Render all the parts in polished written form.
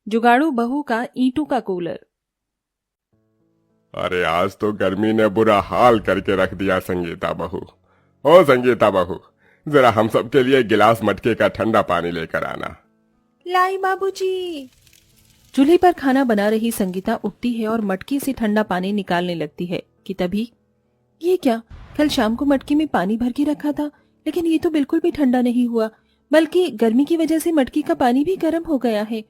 जुगाड़ू बहू का ईंटों का कूलर। अरे आज तो गर्मी ने बुरा हाल करके रख दिया संगीता बहू। ओ संगीता बहू, जरा हम सब के लिए गिलास मटके का ठंडा पानी लेकर आना। लाई बाबूजी। चूल्हे पर खाना बना रही संगीता उठती है और मटके से ठंडा पानी निकालने लगती है कि तभी ये क्या, कल शाम को मटके में पानी भर के रखा था, लेकिन ये तो बिल्कुल भी ठंडा नहीं हुआ, बल्कि गर्मी की वजह से मटके का पानी भी गर्म हो गया है।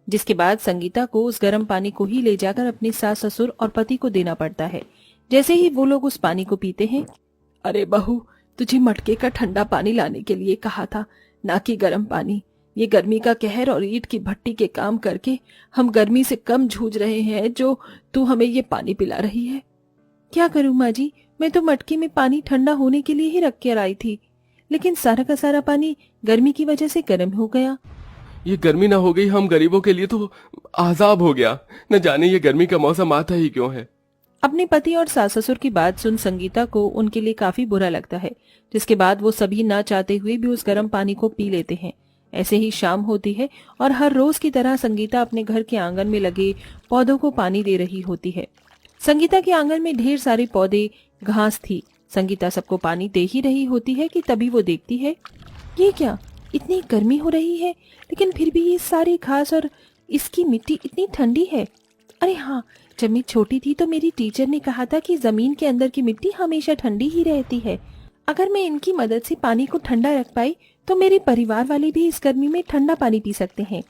जिसके बाद संगीता को उस गर्म पानी को ही ले जाकर अपने सास ससुर और पति को देना पड़ता है। जैसे ही वो लोग उस पानी को पीते हैं, अरे बहू, तुझे मटके का ठंडा पानी लाने के लिए कहा था, ना कि गर्म पानी। ये गर्मी का कहर और ईंट की भट्टी के काम करके हम गर्मी से कम जूझ रहे हैं, जो तू हमें ये पानी पिला रही है। क्या करूं माँ जी, मैं तो मटके में पानी ठंडा होने के लिए ही रख कर आई थी, लेकिन सारा का सारा पानी गर्मी की वजह से गर्म हो गया। ये गर्मी ना हो गई हम गरीबों के लिए तो आजाब हो गया। न जाने ये गर्मी का मौसम आता ही क्यों है। अपने पति और सास ससुर की बात सुन संगीता को उनके लिए काफी बुरा लगता है, जिसके बाद वो सभी ना चाहते हुए भी उस गर्म पानी को पी लेते हैं। ऐसे ही शाम होती है और हर रोज की तरह संगीता अपने घर के आंगन में लगे पौधों को पानी दे रही होती है। संगीता के आंगन में ढेर सारे पौधे, घास थी। संगीता सबको पानी दे ही रही होती है कि तभी वो देखती है, ये क्या, इतनी गर्मी हो रही है, लेकिन फिर भी ये सारी घास और इसकी मिट्टी इतनी ठंडी है। अरे हाँ, जब मैं छोटी थी तो मेरी टीचर ने कहा था कि जमीन के अंदर की मिट्टी हमेशा ठंडी ही रहती है। अगर मैं इनकी मदद से पानी को ठंडा रख पाई तो मेरे परिवार वाले भी इस गर्मी में ठंडा पानी पी सकते हैं।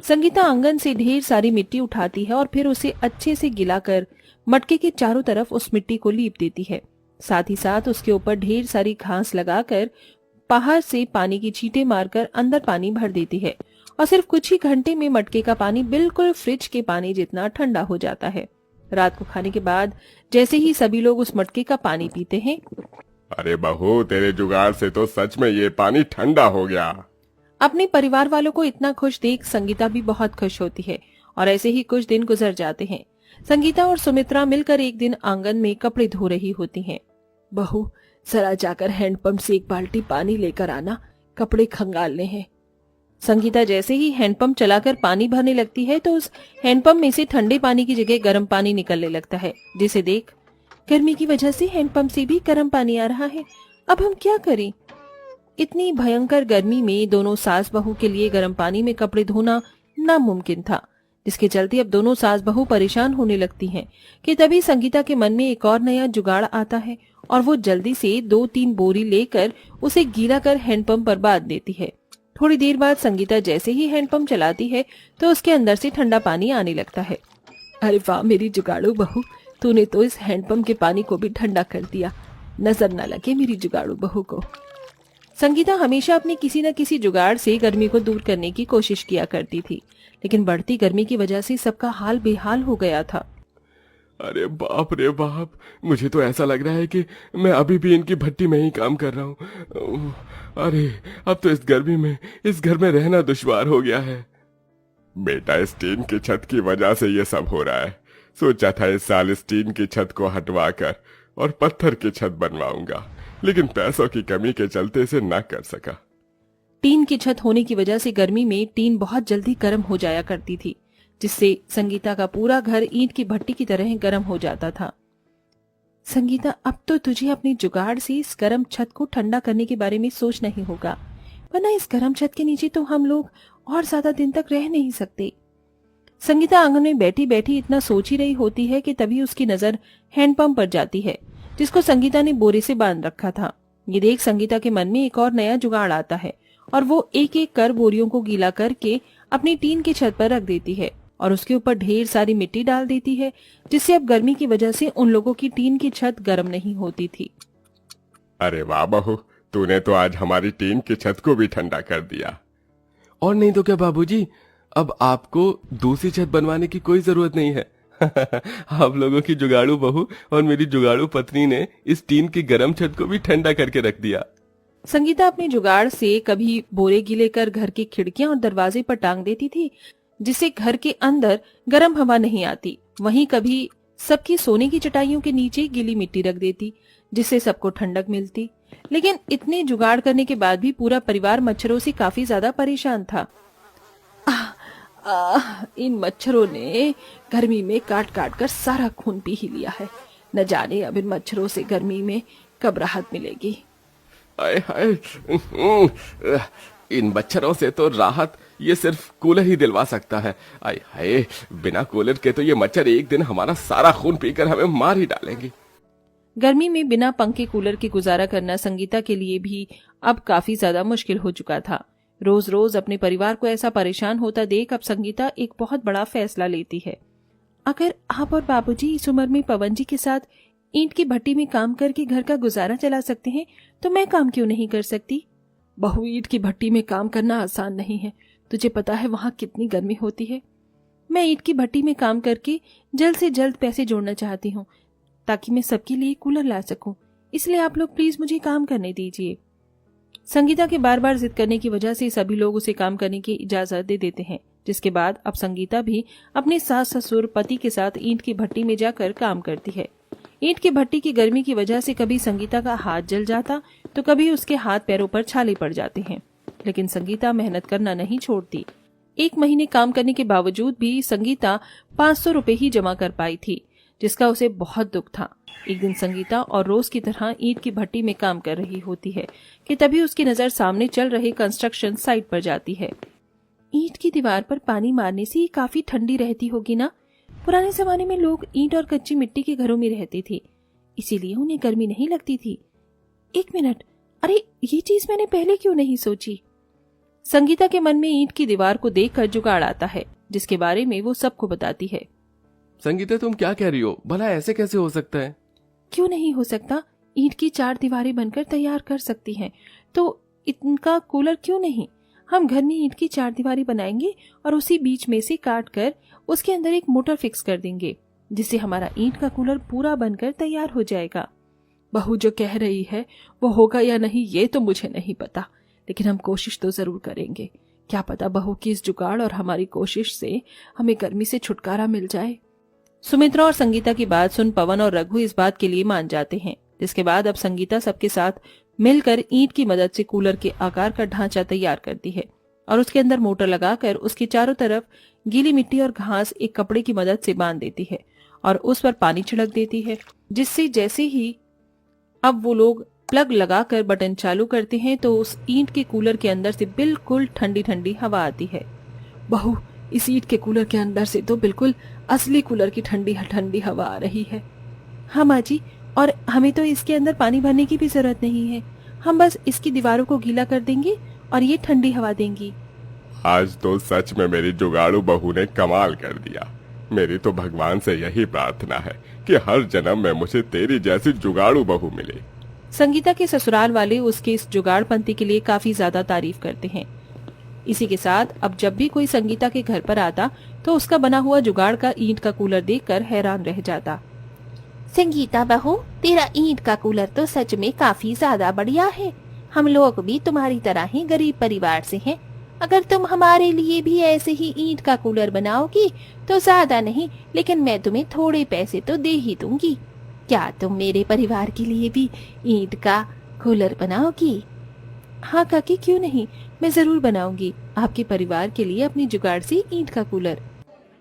संगीता आंगन से ढेर सारी मिट्टी उठाती है और फिर उसे अच्छे से गिलाकर मटके के चारों तरफ उस मिट्टी को लीप देती है। साथ ही साथ उसके ऊपर ढेर सारी घास लगाकर बाहर से पानी की छींटे मारकर अंदर पानी भर देती है और सिर्फ कुछ ही घंटे में मटके का पानी बिल्कुल फ्रिज के पानी जितना ठंडा हो जाता है। रात को खाने के बाद जैसे ही सभी लोग उस मटके का पानी पीते हैं, अरे बहू, तेरे जुगाड़ से तो सच में ये पानी ठंडा हो गया। अपने परिवार वालों को इतना खुश देख संगीता भी बहुत खुश होती है और ऐसे ही कुछ दिन गुजर जाते हैं। संगीता और सुमित्रा मिलकर एक दिन आंगन में कपड़े धो रही होती हैं। बहू, जरा जाकर हैंडपंप से एक बाल्टी पानी लेकर आना, कपड़े खंगालने हैं। संगीता जैसे ही हैंडपंप चलाकर पानी भरने लगती है तो उस हैंडपंप में से ठंडे पानी की जगह गर्म पानी निकलने लगता है, जिसे देख गर्मी की वजह से हैंडपंप से भी गर्म पानी आ रहा है। अब हम क्या करें? इतनी भयंकर गर्मी में दोनों सास बहू के लिए गर्म पानी में कपड़े धोना नामुमकिन था, जिसके चलते अब दोनों सास बहू परेशान होने लगती हैं कि तभी संगीता के मन में एक और नया जुगाड़ आता है और वो जल्दी से 2-3 बोरी लेकर उसे गीला कर हैंडपंप पर बांध देती है। थोड़ी देर बाद संगीता जैसे ही हैंडपंप चलाती है तो उसके अंदर से ठंडा पानी आने लगता है। अरे वाह मेरी जुगाड़ू बहू, तूने तो इस हैंडपंप के पानी को भी ठंडा कर दिया, नजर न लगे मेरी जुगाड़ू बहू को। संगीता हमेशा अपने किसी न किसी जुगाड़ से गर्मी को दूर करने की कोशिश किया करती थी, लेकिन बढ़ती गर्मी की वजह से सबका हाल बेहाल हो गया था। अरे बाप रे बाप, मुझे तो ऐसा लग रहा है कि मैं अभी भी इनकी भट्टी में ही काम कर रहा हूँ। अरे अब तो इस गर्मी में इस घर में रहना दुश्वार हो गया है। बेटा, इस टीन की छत की वजह से ये सब हो रहा है। सोचा था इस साल इस टीन की छत को हटवाकर और पत्थर की छत बनवाऊंगा, लेकिन पैसों की कमी के चलते इसे न कर सका। टीन की छत होने की वजह से गर्मी में टीन बहुत जल्दी गर्म हो जाया करती थी, जिससे संगीता का पूरा घर ईंट की भट्टी की तरह गर्म हो जाता था। संगीता, अब तो तुझे अपने जुगाड़ से इस गर्म छत को ठंडा करने के बारे में सोचना ही होगा, वरना इस गर्म छत के नीचे तो हम लोग और ज्यादा दिन तक रह नहीं सकते। संगीता आंगन में बैठी बैठी इतना सोच ही रही होती है कि तभी उसकी नजर हैंडपंप पर जाती है, जिसको संगीता ने बोरे से बांध रखा था। ये देख संगीता के मन में एक और नया जुगाड़ आता है और वो एक एक कर बोरियों को गीला करके अपनी टीन की छत पर रख देती है और उसके ऊपर ढेर सारी मिट्टी डाल देती है, जिससे अब गर्मी की वजह से उन लोगों की टीन की छत गर्म नहीं होती थी। अरे वाह बहू, तूने तो आज हमारी टीन की छत को भी ठंडा कर दिया। और नहीं तो क्या बाबूजी, अब आपको दूसरी छत बनवाने की कोई जरूरत नहीं है। आप लोगों की जुगाड़ू बहू और मेरी जुगाड़ू पत्नी ने इस टीन की गर्म छत को भी ठंडा करके रख दिया। संगीता अपने जुगाड़ से कभी बोरे गीले कर घर की खिड़कियां और दरवाजे पर टांग देती थी, जिससे घर के अंदर गर्म हवा नहीं आती। वहीं कभी सबकी सोने की चटाइयों के नीचे गीली मिट्टी रख देती, जिससे सबको ठंडक मिलती। लेकिन इतने जुगाड़ करने के बाद भी पूरा परिवार मच्छरों से काफी ज्यादा परेशान था। इन मच्छरों ने गर्मी में काट काट कर सारा खून पी ही लिया है। न जाने अब इन मच्छरों से गर्मी में कब राहत मिलेगी। आय हाय, इन मच्छरों से तो राहत ये सिर्फ कूलर ही दिलवा सकता है। आय हाय, बिना कूलर के तो ये मच्छर एक दिन हमारा सारा खून पीकर हमें मार ही डालेंगे। गर्मी में बिना पंखे कूलर के गुजारा करना संगीता के लिए भी अब काफी ज्यादा मुश्किल हो चुका था। रोज रोज अपने परिवार को ऐसा परेशान होता देख अब संगीता एक बहुत बड़ा फैसला लेती है। अगर आप और बाबूजी इस उम्र में पवन जी के साथ ईंट की भट्टी में काम करके घर का गुजारा चला सकते हैं तो मैं काम क्यों नहीं कर सकती। बहू, ईंट की भट्टी में काम करना आसान नहीं है। तुझे पता है वहां कितनी गर्मी होती है। मैं ईंट की भट्टी में काम करके जल्द से जल्द पैसे जोड़ना चाहती हूँ ताकि मैं सबके लिए कूलर ला सकूं। इसलिए आप लोग प्लीज मुझे काम करने दीजिए। संगीता के बार बार जिद करने की वजह से सभी लोग उसे काम करने की इजाजत दे देते हैं, जिसके बाद अब संगीता भी अपने सास ससुर पति के साथ ईंट की भट्टी में जाकर काम करती है। ईंट की भट्टी की गर्मी की वजह से कभी संगीता का हाथ जल जाता तो कभी उसके हाथ पैरों पर छाले पड़ जाते हैं, लेकिन संगीता मेहनत करना नहीं छोड़ती। 1 महीने काम करने के बावजूद भी संगीता 500 रुपए ही जमा कर पाई थी, जिसका उसे बहुत दुख था। एक दिन संगीता और रोज की तरह ईंट की भट्टी में काम कर रही होती है कि तभी उसकी नजर सामने चल रहे कंस्ट्रक्शन साइट पर जाती है। ईंट की दीवार पर पानी मारने से ये काफी ठंडी रहती होगी ना। पुराने जमाने में लोग ईंट और कच्ची मिट्टी के घरों में रहते थे, इसीलिए उन्हें गर्मी नहीं लगती थी। 1 मिनट, अरे ये चीज मैंने पहले क्यों नहीं सोची। संगीता के मन में ईंट की दीवार को देखकर जुगाड़ आता है, जिसके बारे में वो सबको बताती है। संगीता, तुम क्या कह रही हो? भला ऐसे कैसे हो सकता है? क्यों नहीं हो सकता? ईंट की 4 दीवारें बनकर तैयार कर सकती हैं, तो इनका कूलर क्यों नहीं। हम घर में ईंट की 4 दीवारें बनाएंगे और उसी बीच में से काट कर उसके अंदर एक मोटर फिक्स कर देंगे, जिससे हमारा ईंट का कूलर पूरा बनकर तैयार हो जाएगा। बहू जो कह रही है वो होगा या नहीं ये तो मुझे नहीं पता, लेकिन हम कोशिश तो जरूर करेंगे। क्या पता बहू की इस जुगाड़ और हमारी कोशिश से हमें गर्मी से छुटकारा मिल जाए। सुमित्रा और संगीता की बात सुन पवन और रघु इस बात के लिए मान जाते हैं, जिसके बाद अब संगीता सबके साथ मिलकर ईंट की मदद से कूलर के आकार का ढांचा तैयार करती है और उसके अंदर मोटर लगाकर उसके चारों तरफ गीली मिट्टी और घास एक कपड़े की मदद से बांध देती है और उस पर पानी छिड़क देती है, जिससे जैसे ही अब वो लोग प्लग लगाकर बटन चालू करते हैं तो उस ईंट के कूलर के अंदर से बिल्कुल ठंडी ठंडी हवा आती है। बहू, इस ईंट के कूलर के अंदर से तो बिल्कुल असली कूलर की ठंडी ठंडी हवा आ रही है। हाँ माँ जी, और हमें तो इसके अंदर पानी भरने की भी जरूरत नहीं है। हम बस इसकी दीवारों को गीला कर देंगे और ये ठंडी हवा देंगी। आज तो सच में मेरी जुगाड़ू बहू ने कमाल कर दिया। मेरी तो भगवान से यही प्रार्थना है कि हर जन्म में मुझे तेरी जैसी जुगाड़ू बहू मिले। संगीता के ससुराल वाले उसके इस जुगाड़पंती के लिए काफी ज्यादा तारीफ करते हैं। इसी के साथ अब जब भी कोई संगीता के घर पर आता तो उसका बना हुआ जुगाड़ का ईंट का कूलर देखकर हैरान रह जाता। संगीता बहू, तेरा ईंट का कूलर तो सच में काफी ज्यादा बढ़िया है। हम लोग भी तुम्हारी तरह ही गरीब परिवार से हैं। अगर तुम हमारे लिए भी ऐसे ही ईंट का कूलर बनाओगी तो ज्यादा नहीं, लेकिन मैं तुम्हें थोड़े पैसे तो दे ही दूंगी। क्या तुम मेरे परिवार के लिए भी ईंट का कूलर बनाओगी? हाँ काकी, क्यों नहीं, मैं जरूर बनाऊंगी आपके परिवार के लिए अपनी जुगाड़ से ईंट का कूलर।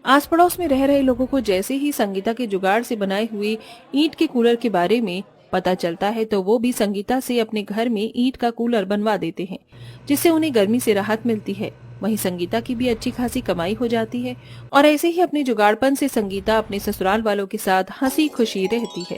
आस पड़ोस में रह रहे लोगों को जैसे ही संगीता के जुगाड़ से बनाए हुए ईंट के कूलर के बारे में पता चलता है तो वो भी संगीता से अपने घर में ईंट का कूलर बनवा देते हैं, जिससे उन्हें गर्मी से राहत मिलती है। वहीं संगीता की भी अच्छी खासी कमाई हो जाती है और ऐसे ही अपने जुगाड़पन से संगीता अपने ससुराल वालों के साथ हंसी खुशी रहती है।